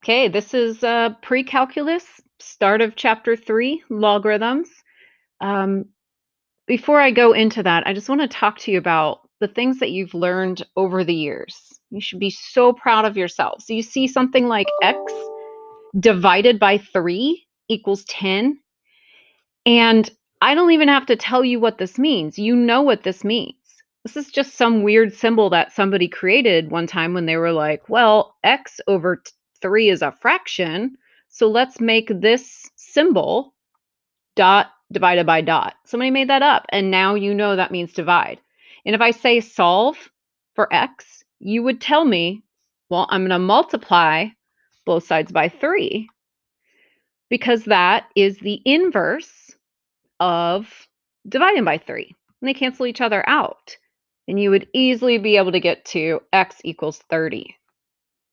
Okay, this is pre-calculus, start of chapter 3, logarithms. Um, Before I go into that, I just want to talk to you about the things that you've learned over the years. You should be so proud of yourself. So you see something like x divided by 3 equals 10, and I don't even have to tell you what this means. You know what this means. This is just some weird symbol that somebody created one time when they were like, well, x over 3 is a fraction, so let's make this symbol dot divided by dot. Somebody made that up, and now you know that means divide. And if I say solve for x, you would tell me, well, I'm going to multiply both sides by 3 because that is the inverse of dividing by 3. And they cancel each other out. And you would easily be able to get to x equals 30.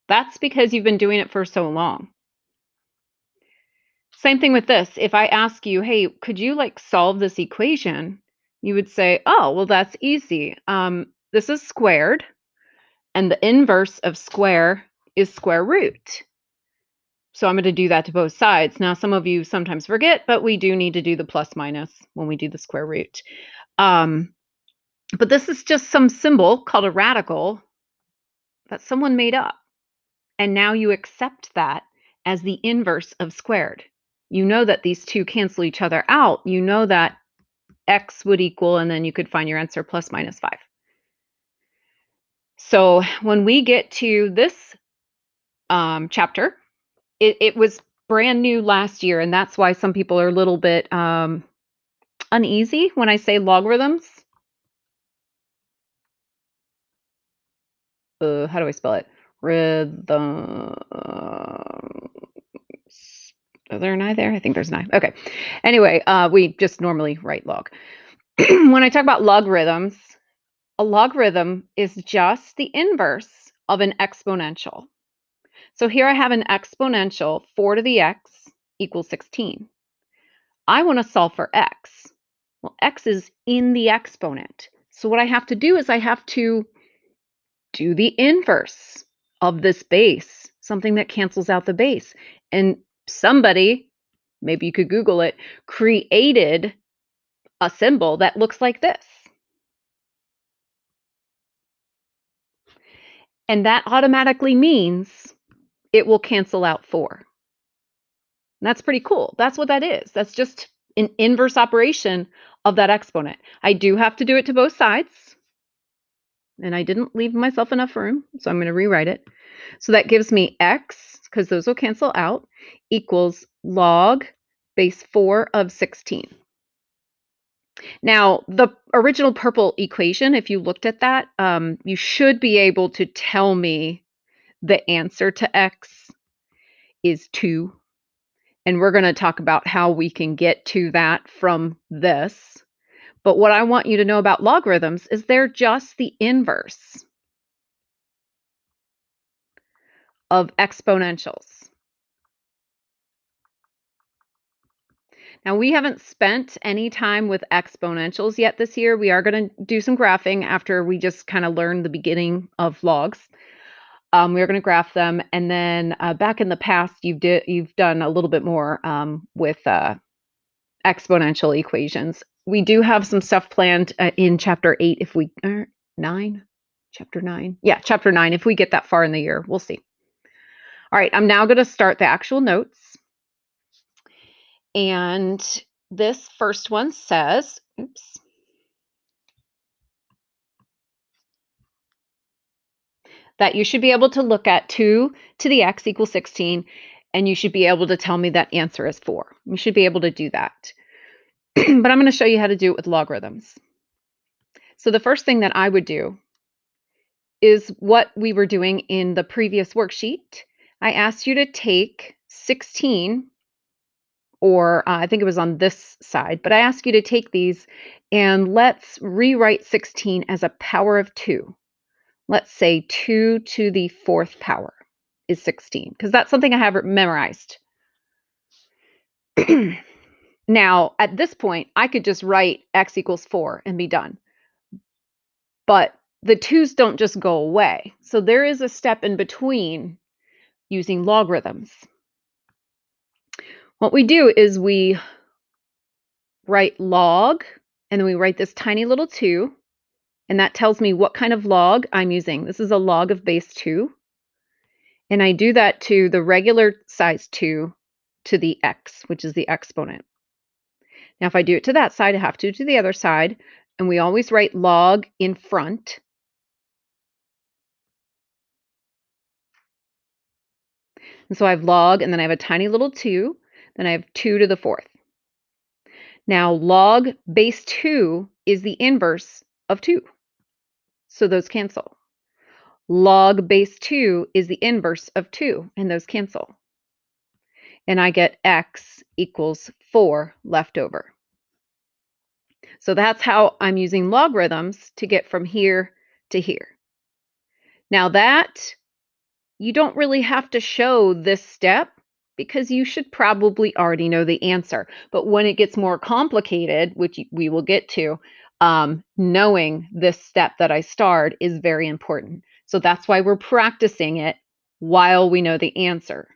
That's because you've been doing it for so long. Same thing with this. If I ask you, hey, could you solve this equation? You would say, oh, well, that's easy. This is squared, and the inverse of square is square root. So I'm going to do that to both sides. Now, some of you sometimes forget, but we do need to do the plus minus when we do the square root. But this is just some symbol called a radical that someone made up. And now you accept that as the inverse of squared. You know that these two cancel each other out. You know that x would equal, and then you could find your answer plus minus 5. So when we get to this chapter, it was brand new last year, and that's why some people are a little bit uneasy when I say logarithms. How do I spell it? Rhythm. Is there an I there? I think there's an I. Okay. Anyway, we just normally write log. When I talk about logarithms, a logarithm is just the inverse of an exponential. So here I have an exponential, 4 to the x equals 16. I want to solve for x. Well, x is in the exponent. So what I have to do is I have to do the inverse of this base, something that cancels out the base. And somebody, maybe you could Google it, created a symbol that looks like this. And that automatically means it will cancel out 4. And that's pretty cool. That's what that is. That's just an inverse operation of that exponent. I do have to do it to both sides. And I didn't leave myself enough room, so I'm going to rewrite it. So that gives me x, because those will cancel out, equals log base 4 of 16. Now, the original purple equation, if you looked at that, you should be able to tell me the answer to x is 2. And we're going to talk about how we can get to that from this. But what I want you to know about logarithms is they're just the inverse of exponentials. Now, we haven't spent any time with exponentials yet this year. We are going to do some graphing after we just kind of learn the beginning of logs. We're going to graph them, and then back in the past, you've done a little bit more with exponential equations. We do have some stuff planned in chapter 8 if we 9, chapter 9. Yeah, chapter 9 if we get that far in the year. We'll see. All right, I'm now going to start the actual notes. And this first one says, oops. That you should be able to look at 2 to the x equals 16, and you should be able to tell me that answer is 4. You should be able to do that. But I'm going to show you how to do it with logarithms. So the first thing that I would do is what we were doing in the previous worksheet. I asked you to take 16, or I think it was on this side, but I asked you to take these and let's rewrite 16 as a power of 2. Let's say 2 to the 4th power is 16, because that's something I have memorized. Now, at this point, I could just write x equals 4 and be done. But the 2's don't just go away. So there is a step in between using logarithms. What we do is we write log, and then we write this tiny little 2, and that tells me what kind of log I'm using. This is a log of base 2, and I do that to the regular size 2 to the x, which is the exponent. Now, if I do it to that side, I have to the other side, and we always write log in front. And so I have log, and then I have a tiny little 2, then I have 2 to the 4th. Now, log base 2 is the inverse of 2, so those cancel. Log base 2 is the inverse of 2, and those cancel. And I get x equals 4 left over. So that's how I'm using logarithms to get from here to here. Now that, you don't really have to show this step because you should probably already know the answer. But when it gets more complicated, which we will get to, knowing this step that I starred is very important. So that's why we're practicing it while we know the answer.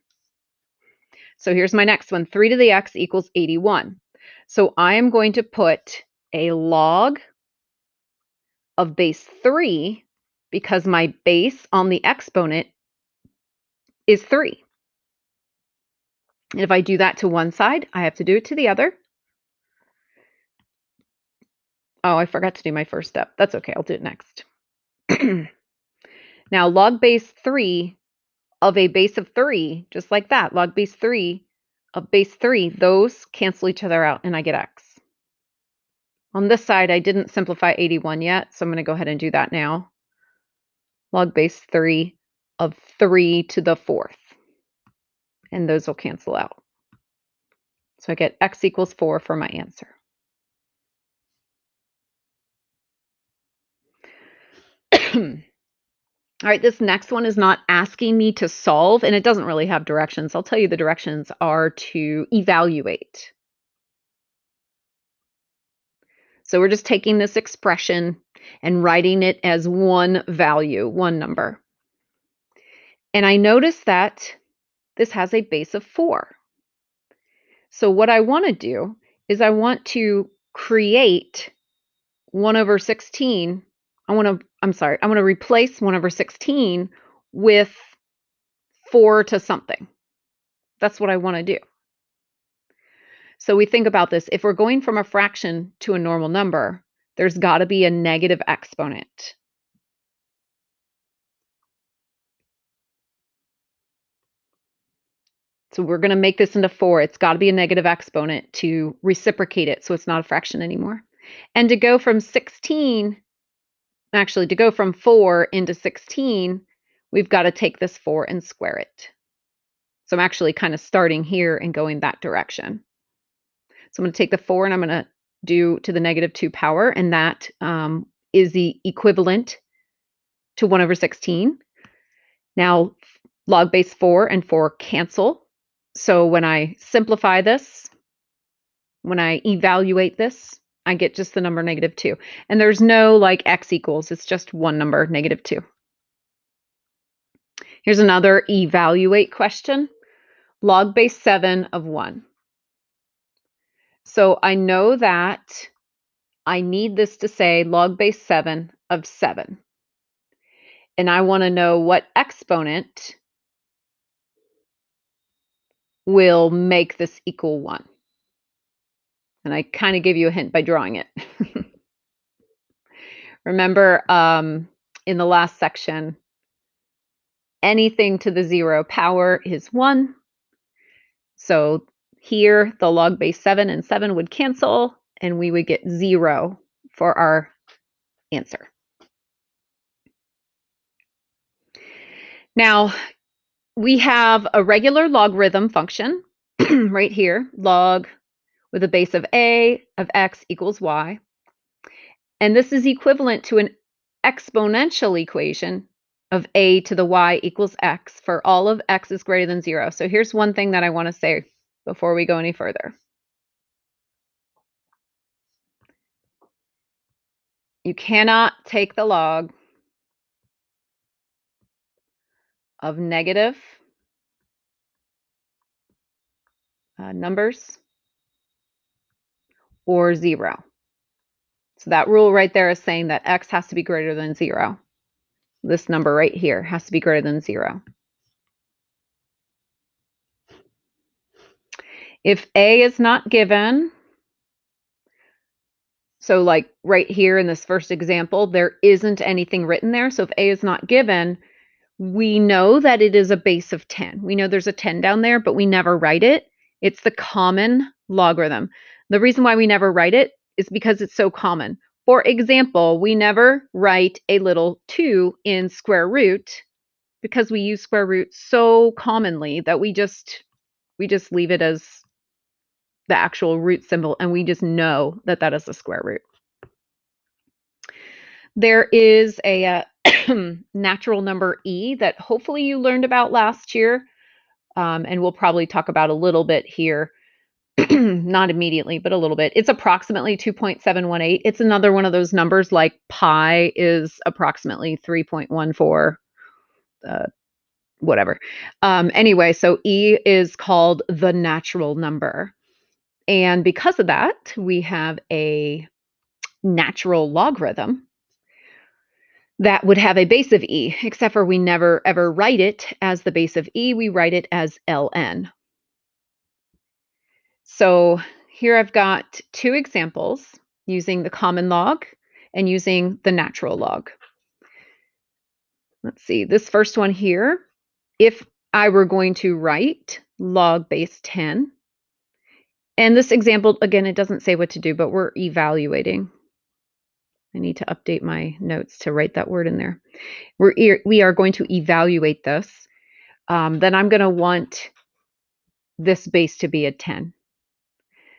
So here's my next one. 3 to the x equals 81. So I am going to put a log of base 3 because my base on the exponent is 3. And if I do that to one side, I have to do it to the other. Oh, I forgot to do my first step. That's okay. I'll do it next. Now, log base 3 of a base of 3, just like that, log base 3 of base 3, those cancel each other out, and I get x. On this side, I didn't simplify 81 yet, so I'm going to go ahead and do that now. Log base 3 of 3 to the 4th, and those will cancel out. So I get x equals 4 for my answer. All right, this next one is not asking me to solve, and it doesn't really have directions. I'll tell you the directions are to evaluate. So we're just taking this expression and writing it as one value, one number. And I notice that this has a base of 4. So what I want to do is I want to create 1 over 16. I want to replace 1 over 16 with 4 to something. That's what I want to do. So we think about this. If we're going from a fraction to a normal number, there's got to be a negative exponent. So we're going to make this into 4. It's got to be a negative exponent to reciprocate it so it's not a fraction anymore. And to go from 4 into 16, we've got to take this 4 and square it. So I'm actually kind of starting here and going that direction. So I'm going to take the 4 and I'm going to do to the negative 2 power, and that is the equivalent to 1 over 16. Now, log base 4 and 4 cancel. So when I simplify this, when I evaluate this, I get just the number negative 2. And there's no like x equals, it's just one number, negative 2. Here's another evaluate question. Log base 7 of 1. So I know that I need this to say log base 7 of 7. And I want to know what exponent will make this equal 1. And I kind of give you a hint by drawing it. Remember, in the last section, anything to the 0 power is 1. So here, the log base 7 and 7 would cancel, and we would get 0 for our answer. Now, we have a regular logarithm function right here, log with a base of a of x equals y. And this is equivalent to an exponential equation of a to the y equals x for all of x is greater than 0. So here's one thing that I want to say before we go any further. You cannot take the log of negative numbers or 0. So that rule right there is saying that x has to be greater than 0. This number right here has to be greater than 0. If a is not given, so like right here in this first example, there isn't anything written there. So if a is not given, we know that it is a base of 10. We know there's a 10 down there, but we never write it. It's the common logarithm. The reason why we never write it is because it's so common. For example, we never write a little 2 in square root because we use square root so commonly that we just leave it as the actual root symbol, and we just know that that is a square root. There is a natural number e that hopefully you learned about last year, and we'll probably talk about a little bit here. Not immediately, but a little bit. It's approximately 2.718. It's another one of those numbers like pi is approximately 3.14, whatever. Anyway, so e is called the natural number. And because of that, we have a natural logarithm that would have a base of e, except for we never ever write it as the base of e, we write it as ln. So here I've got 2 examples using the common log and using the natural log. Let's see, this first one here, if I were going to write log base 10, and this example, again, it doesn't say what to do, but we're evaluating. I need to update my notes to write that word in there. We are going to evaluate this. Then I'm going to want this base to be a 10.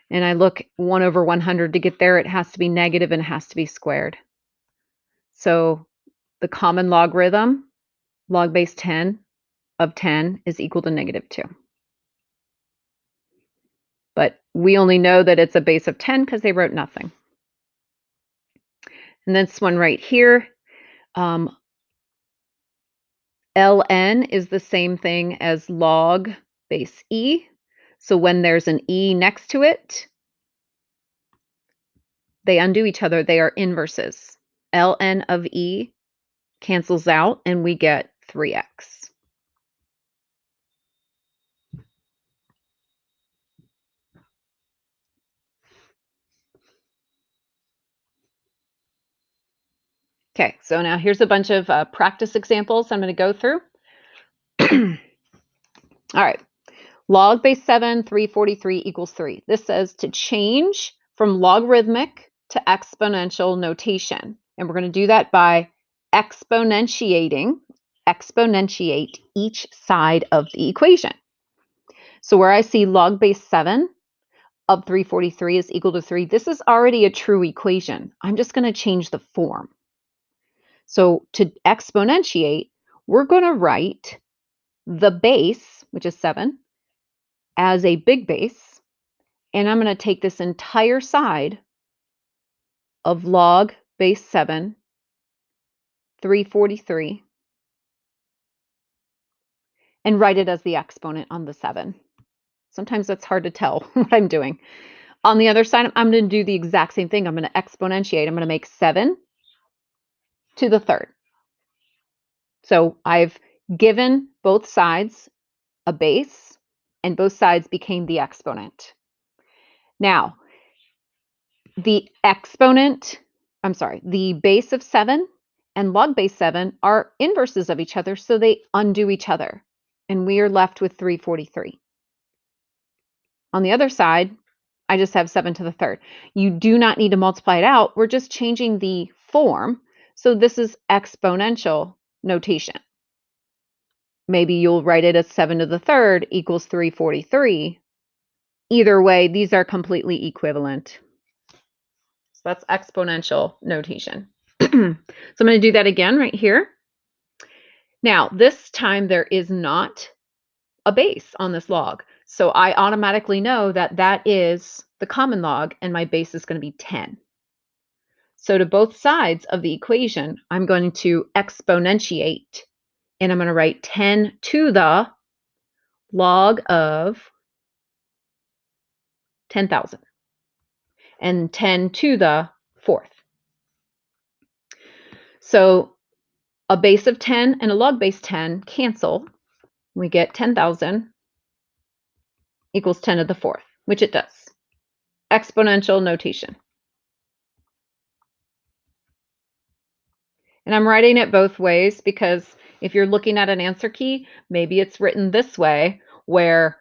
And I look 1 over 100 to get there. It has to be negative and it has to be squared. So the common logarithm, log base 10 of 10 is equal to -2. But we only know that it's a base of 10 because they wrote nothing. And this one right here, ln is the same thing as log base e. So when there's an e next to it, they undo each other. They are inverses. ln of e cancels out, and we get 3x. Okay, so now here's a bunch of practice examples I'm going to go through. All right, log base 7, 343 equals 3. This says to change from logarithmic to exponential notation. And we're going to do that by exponentiate each side of the equation. So where I see log base 7 of 343 is equal to 3, this is already a true equation. I'm just going to change the form. So to exponentiate, we're going to write the base, which is 7, as a big base, and I'm going to take this entire side of log base 7, 343, and write it as the exponent on the 7. Sometimes that's hard to tell what I'm doing. On the other side, I'm going to do the exact same thing. I'm going to exponentiate. I'm going to make 7 to the 3rd. So I've given both sides a base, and both sides became the exponent. Now, the base of 7 and log base 7 are inverses of each other, so they undo each other, and we are left with 343. On the other side, I just have 7 to the 3rd. You do not need to multiply it out. We're just changing the form, so this is exponential notation. Maybe you'll write it as 7 to the 3rd equals 343. Either way, these are completely equivalent. So that's exponential notation. So I'm going to do that again right here. Now, this time there is not a base on this log. So I automatically know that that is the common log, and my base is going to be 10. So to both sides of the equation, I'm going to exponentiate, and I'm going to write 10 to the log of 10,000. And 10 to the fourth. So a base of 10 and a log base 10 cancel. We get 10,000 equals 10 to the fourth, which it does. Exponential notation. And I'm writing it both ways because if you're looking at an answer key, maybe it's written this way where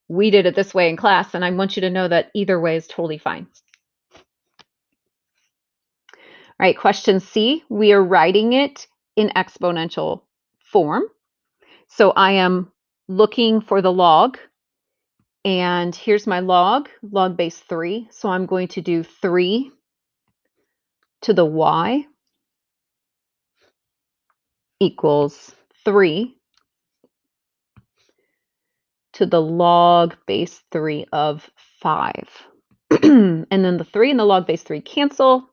we did it this way in class, and I want you to know that either way is totally fine. All right, question C, we are writing it in exponential form. So I am looking for the log, and here's my log base 3. So I'm going to do 3 to the y equals 3 to the log base 3 of 5. And then the 3 and the log base 3 cancel.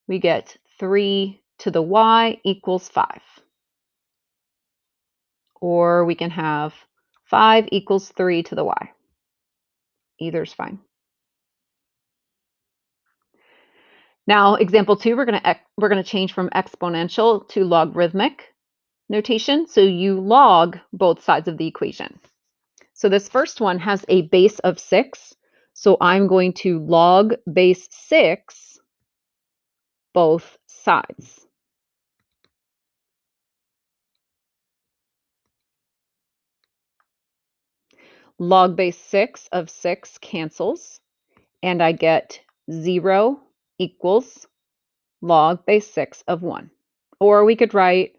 We get 3 to the y equals 5. Or we can have 5 equals 3 to the y. Either's fine. Now, example 2, we're going to change from exponential to logarithmic notation. So you log both sides of the equation. So this first one has a base of 6. So I'm going to log base 6 both sides. Log base 6 of 6 cancels, and I get 0 equals log base 6 of 1. Or we could write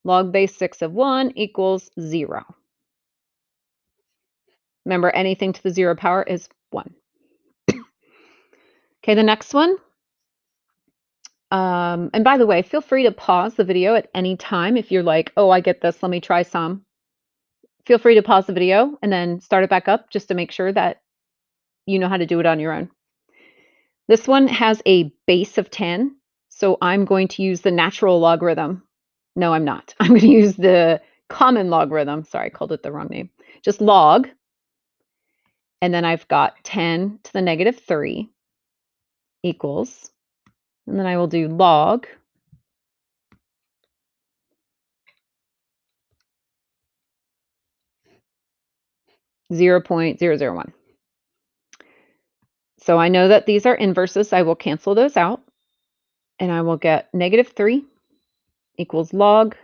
log base 6 of 1 equals 0. Remember, anything to the 0 power is 1. Okay, the next one. And by the way, feel free to pause the video at any time if you're like, oh, I get this, let me try some. Feel free to pause the video and then start it back up just to make sure that you know how to do it on your own. This one has a base of 10, so I'm going to use the natural logarithm. No, I'm not. I'm going to use the common logarithm. Sorry, I called it the wrong name. Just log. And then I've got 10 to the negative 3 equals, and then I will do log 0.001. So I know that these are inverses. I will cancel those out, and I will get negative 3 equals log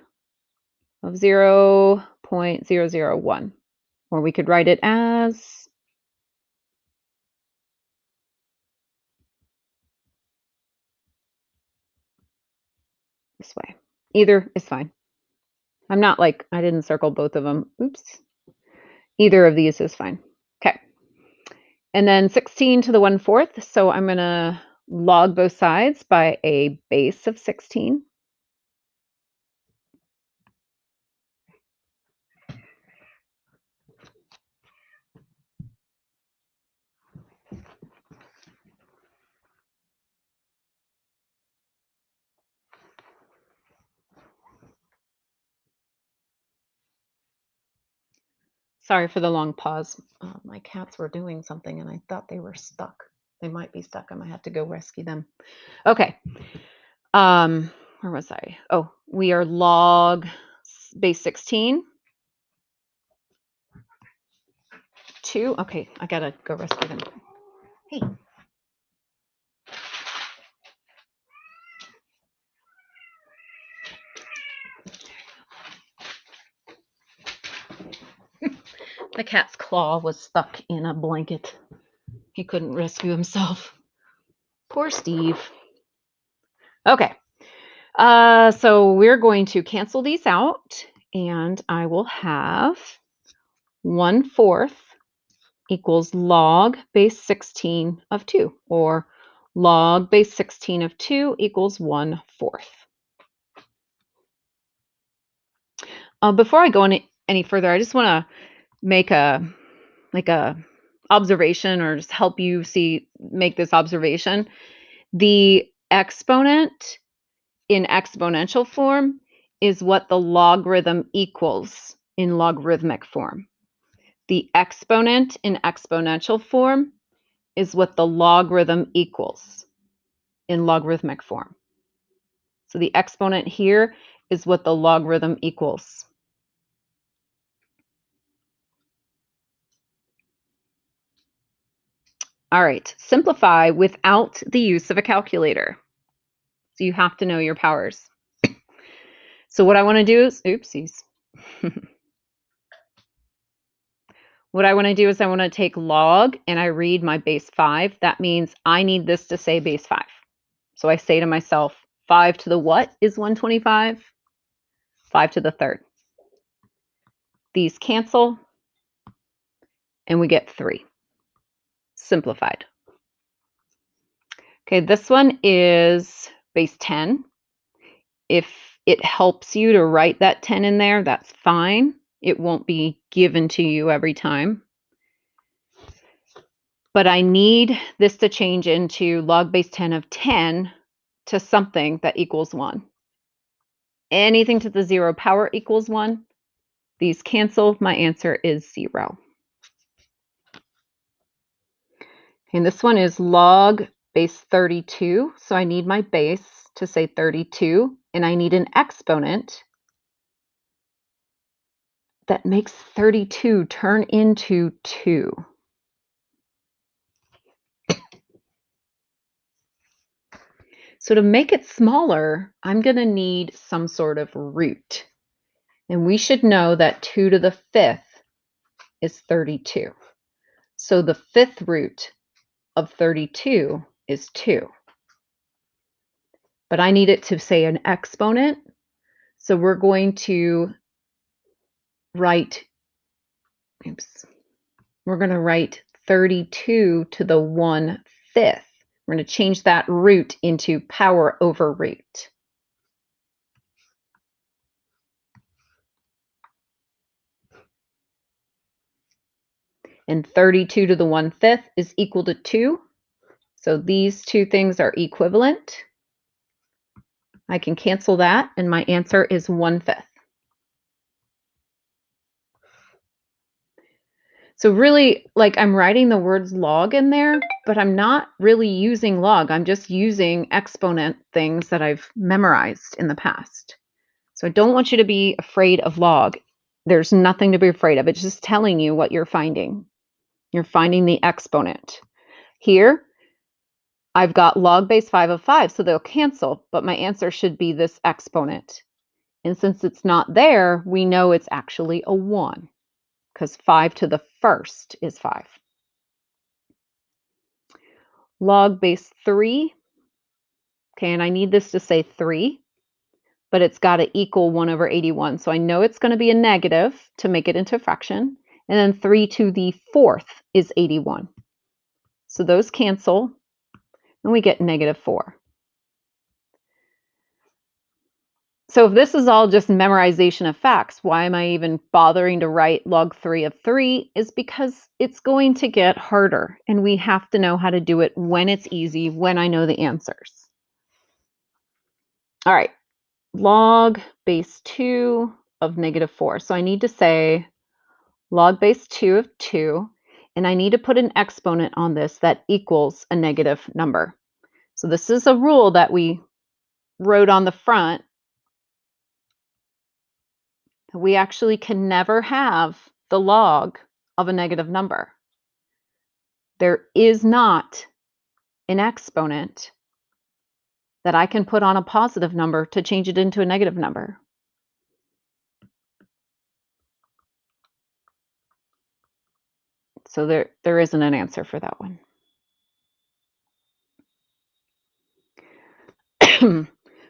of 0.001. Or we could write it as this way. Either is fine. I'm not like, I didn't circle both of them. Oops. Either of these is fine. Okay. And then 16 to the 1/4. So I'm going to log both sides by a base of 16. Sorry for the long pause. My cats were doing something and I thought they were stuck. They might be stuck. I might have to go rescue them. Okay. Where was I? Oh, we are log base 16. 2. Okay, I gotta go rescue them. Hey. The cat's claw was stuck in a blanket. He couldn't rescue himself. Poor Steve. Okay. So we're going to cancel these out, and I will have 1/4 equals log base 16 of 2, or log base 16 of 2 equals 1/4. Before I go any further, I just want to make a observation, or just help you make this observation. The exponent in exponential form is what the logarithm equals in logarithmic form. The exponent in exponential form is what the logarithm equals in logarithmic form. So the exponent here is what the logarithm equals. All right, simplify without the use of a calculator. So you have to know your powers. So what I want to do is, oopsies. What I want to do is I want to take log and I read my base 5. That means I need this to say base 5. So I say to myself, 5 to the what is 125? 5 to the third. These cancel, and we get 3. Simplified. Okay, this one is base 10. If it helps you to write that 10 in there, that's fine. It won't be given to you every time. But I need this to change into log base 10 of 10 to something that equals 1. Anything to the 0 power equals 1. These cancel. My answer is 0. And this one is log base 32. So I need my base to say 32. And I need an exponent that makes 32 turn into 2. So to make it smaller, I'm going to need some sort of root. And we should know that 2 to the 5th is 32. So the 5th root of 32 is 2. But I need it to say an exponent. So we're going to write, we're going to write 32 to the 1/5. We're going to change that root into power over root. And 32 to the 1/5 is equal to 2. So these two things are equivalent. I can cancel that, and my answer is 1/5. So really, like, I'm writing the words log in there, but I'm not really using log. I'm just using exponent things that I've memorized in the past. So I don't want you to be afraid of log. There's nothing to be afraid of. It's just telling you what you're finding. You're finding the exponent. Here, I've got log base 5 of 5, so they'll cancel, but my answer should be this exponent. And since it's not there, we know it's actually a 1, because 5 to the 1st is 5. Log base 3, okay, and I need this to say 3, but it's got to equal 1 over 81. So I know it's going to be a negative to make it into a fraction. And then 3 to the 4th is 81. So those cancel, and we get -4. So if this is all just memorization of facts, why am I even bothering to write log 3 of 3? Is because it's going to get harder, and we have to know how to do it when it's easy, when I know the answers. All right, log base 2 of -4. So I need to say log base 2 of 2, and I need to put an exponent on this that equals a negative number. So this is a rule that we wrote on the front. We actually can never have the log of a negative number. There is not an exponent that I can put on a positive number to change it into a negative number. So there isn't an answer for that one.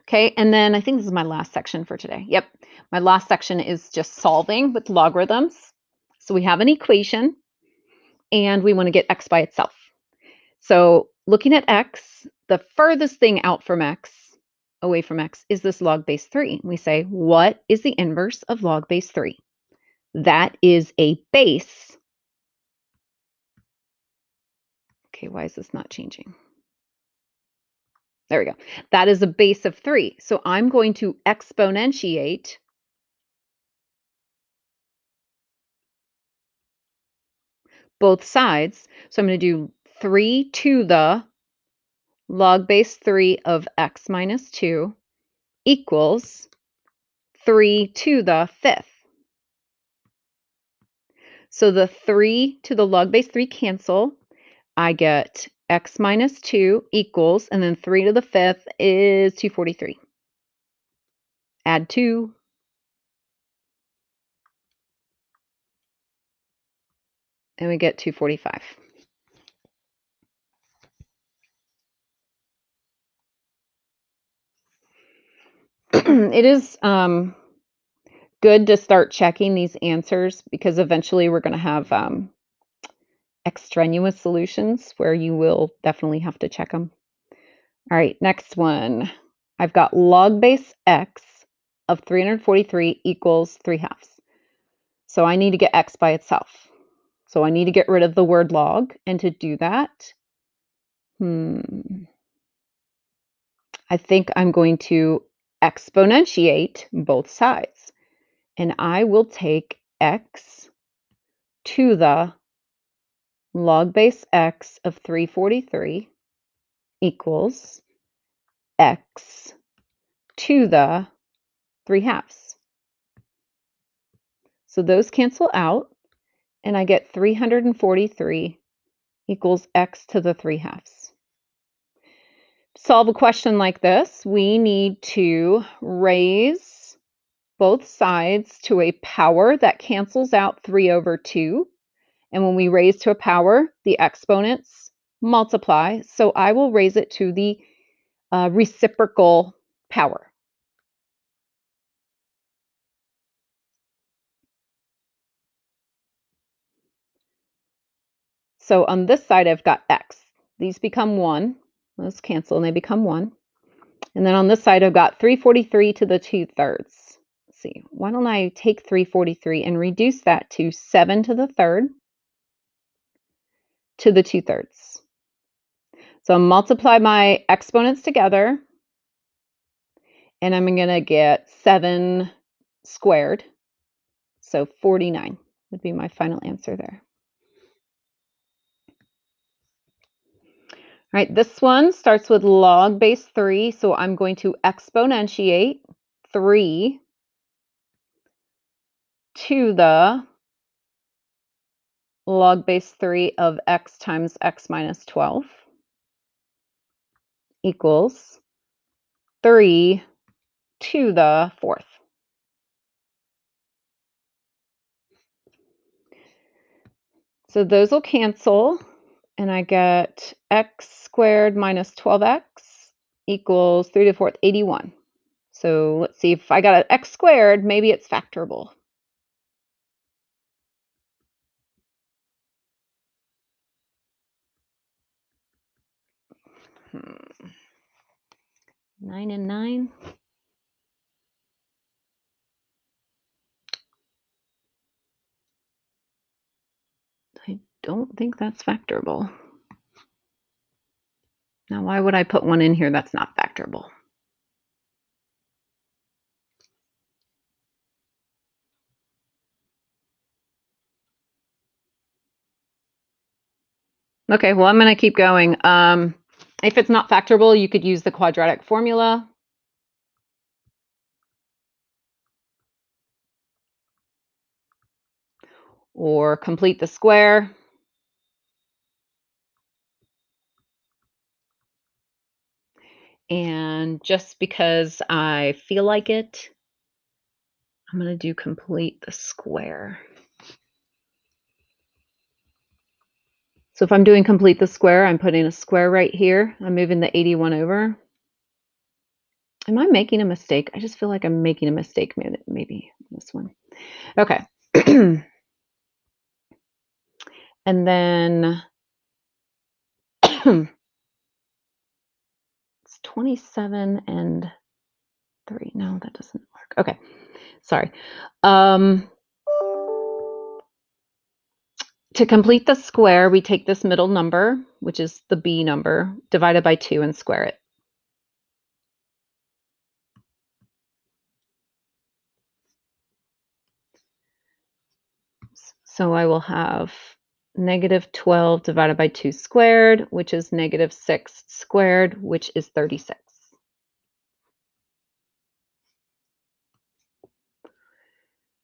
Okay, and then I think this is my last section for today. Yep, my last section is just solving with logarithms. So we have an equation, and we want to get x by itself. So looking at x, the furthest thing out from x, away from x, is this log base 3. We say, what is the inverse of log base 3? That is a base. Okay, why is this not changing? There we go. That is a base of 3. So I'm going to exponentiate both sides. So I'm going to do 3 to the log base 3 of x minus 2 equals 3 to the fifth. So the 3 to the log base 3 cancel. I get x minus 2 equals, and then 3 to the fifth is 243. Add 2. And we get 245. It is good to start checking these answers because eventually we're going to have extraneous solutions where you will definitely have to check them. All right, next one. I've got log base x of 343 equals 3/2. So I need to get x by itself. So I need to get rid of the word log. And to do that, I think I'm going to exponentiate both sides. And I will take x to the log base x of 343 equals x to the 3/2. So those cancel out, and I get 343 equals x to the 3/2. Solve a question like this, we need to raise both sides to a power that cancels out 3 over 2. And when we raise to a power, the exponents multiply. So I will raise it to the reciprocal power. So on this side, I've got x. These become 1. Those cancel, and they become 1. And then on this side, I've got 343 to the 2/3. Let's see. Why don't I take 343 and reduce that to 7 to the 3rd to the 2/3. So I'll multiply my exponents together, and I'm going to get 7 squared. So 49 would be my final answer there. All right, this one starts with log base 3, so I'm going to exponentiate 3 to the log base 3 of x times x minus 12 equals 3 to the 4th. So those will cancel, and I get x squared minus 12x equals 3 to the 4th, 81. So let's see, if I got an x squared, maybe it's factorable. Hmm. 9 and 9. I don't think that's factorable. Now, why would I put one in here that's not factorable? Okay, well, I'm going to keep going. If it's not factorable, you could use the quadratic formula. Or complete the square. And just because I feel like it, I'm going to do complete the square. So if I'm doing complete the square, I'm putting a square right here. I'm moving the 81 over. Am I making a mistake? I just feel like I'm making a mistake, maybe this one. Okay. And then it's 27 and 3. No, that doesn't work. Okay. Sorry. To complete the square, we take this middle number, which is the b number, divided by 2 and square it. So I will have negative 12 divided by 2 squared, which is negative 6 squared, which is 36.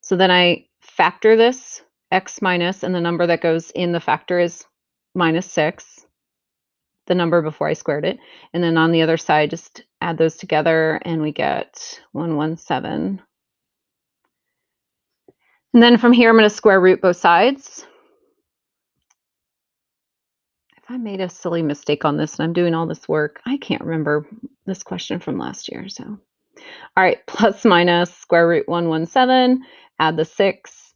So then I factor this, x minus, and the number that goes in the factor is minus 6, the number before I squared it. And then on the other side, just add those together, and we get 117. And then from here, I'm going to square root both sides. If I made a silly mistake on this and I'm doing all this work, I can't remember this question from last year. So, all right, plus minus square root 117, add the 6,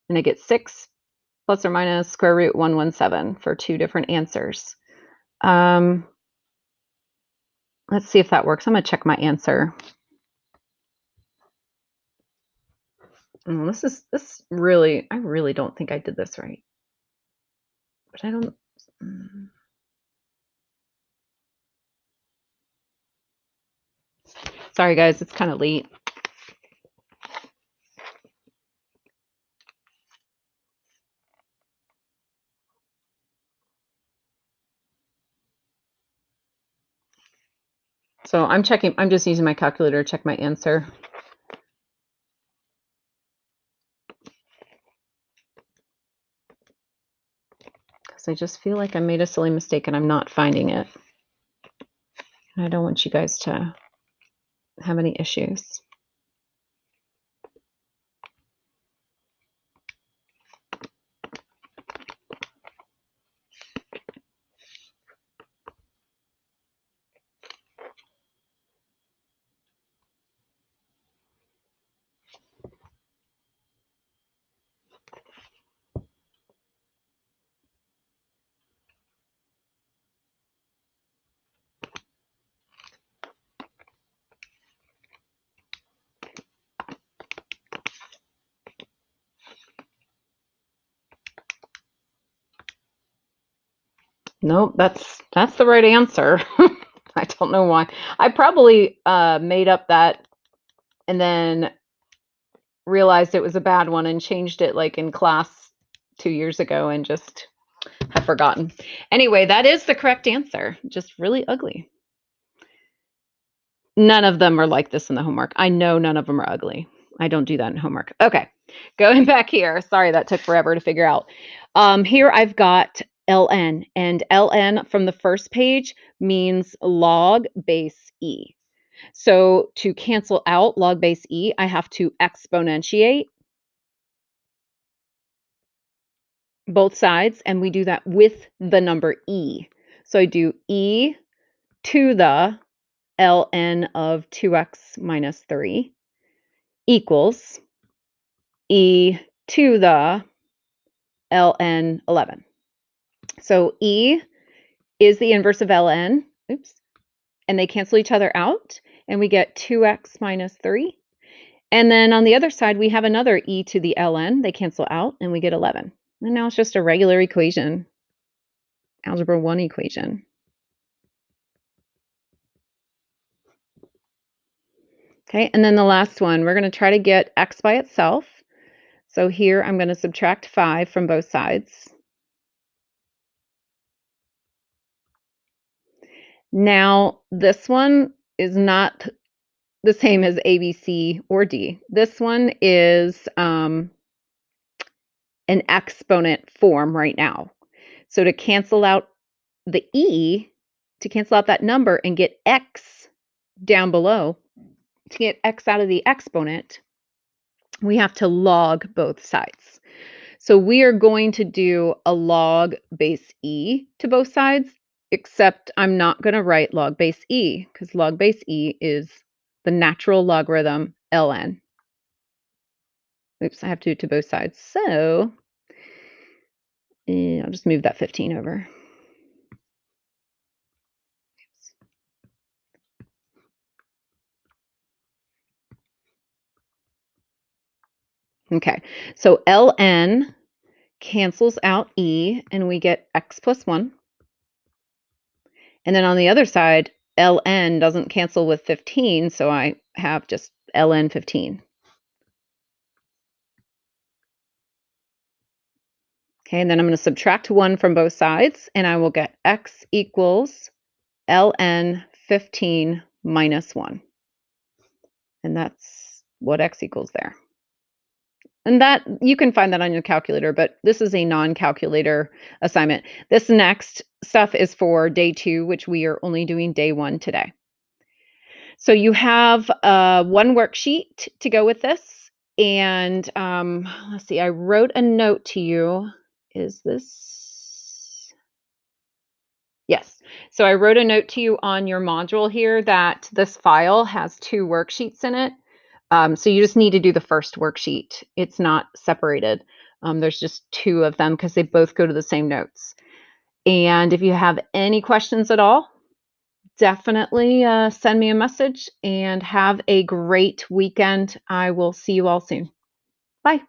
and I get 6 plus or minus square root 117 for two different answers. Let's see if that works. I'm going to check my answer. Oh, this really, I really don't think I did this right. But I don't. Sorry, guys, it's kind of late. So I'm checking, I'm just using my calculator to check my answer. Because I just feel like I made a silly mistake and I'm not finding it. And I don't want you guys to have any issues. Nope, that's the right answer. I don't know why. I probably made up that and then realized it was a bad one and changed it like in class 2 years ago and just have forgotten. Anyway, that is the correct answer. Just really ugly. None of them are like this in the homework. I know none of them are ugly. I don't do that in homework. Okay, going back here. Sorry, that took forever to figure out. Here I've got ln, and ln from the first page means log base e. So to cancel out log base e, I have to exponentiate both sides, and we do that with the number e. So I do e to the ln of 2x minus 3 equals e to the ln 11. So e is the inverse of ln, oops, and they cancel each other out, and we get 2x minus 3. And then on the other side, we have another e to the ln. They cancel out, and we get 11. And now it's just a regular equation, algebra 1 equation. Okay, and then the last one, we're going to try to get x by itself. So here I'm going to subtract 5 from both sides. Now, this one is not the same as A, B, C, or D. This one is an exponent form right now. So to cancel out the E, to cancel out that number and get x down below, to get x out of the exponent, we have to log both sides. So we are going to do a log base e to both sides, except I'm not going to write log base e because log base e is the natural logarithm ln. Oops, I have to do it to both sides. So I'll just move that 15 over. Okay, so ln cancels out e, and we get x plus 1. And then on the other side, ln doesn't cancel with 15, so I have just ln 15. Okay, and then I'm going to subtract 1 from both sides, and I will get x equals ln 15 minus 1. And that's what x equals there. And that you can find that on your calculator, but this is a non-calculator assignment. This next stuff is for day 2, which we are only doing day 1 today. So you have one worksheet to go with this. And let's see, I wrote a note to you. Is this? Yes. So I wrote a note to you on your module here that this file has 2 worksheets in it. So you just need to do the first worksheet. It's not separated. There's just 2 of them because they both go to the same notes. And if you have any questions at all, definitely send me a message and have a great weekend. I will see you all soon. Bye.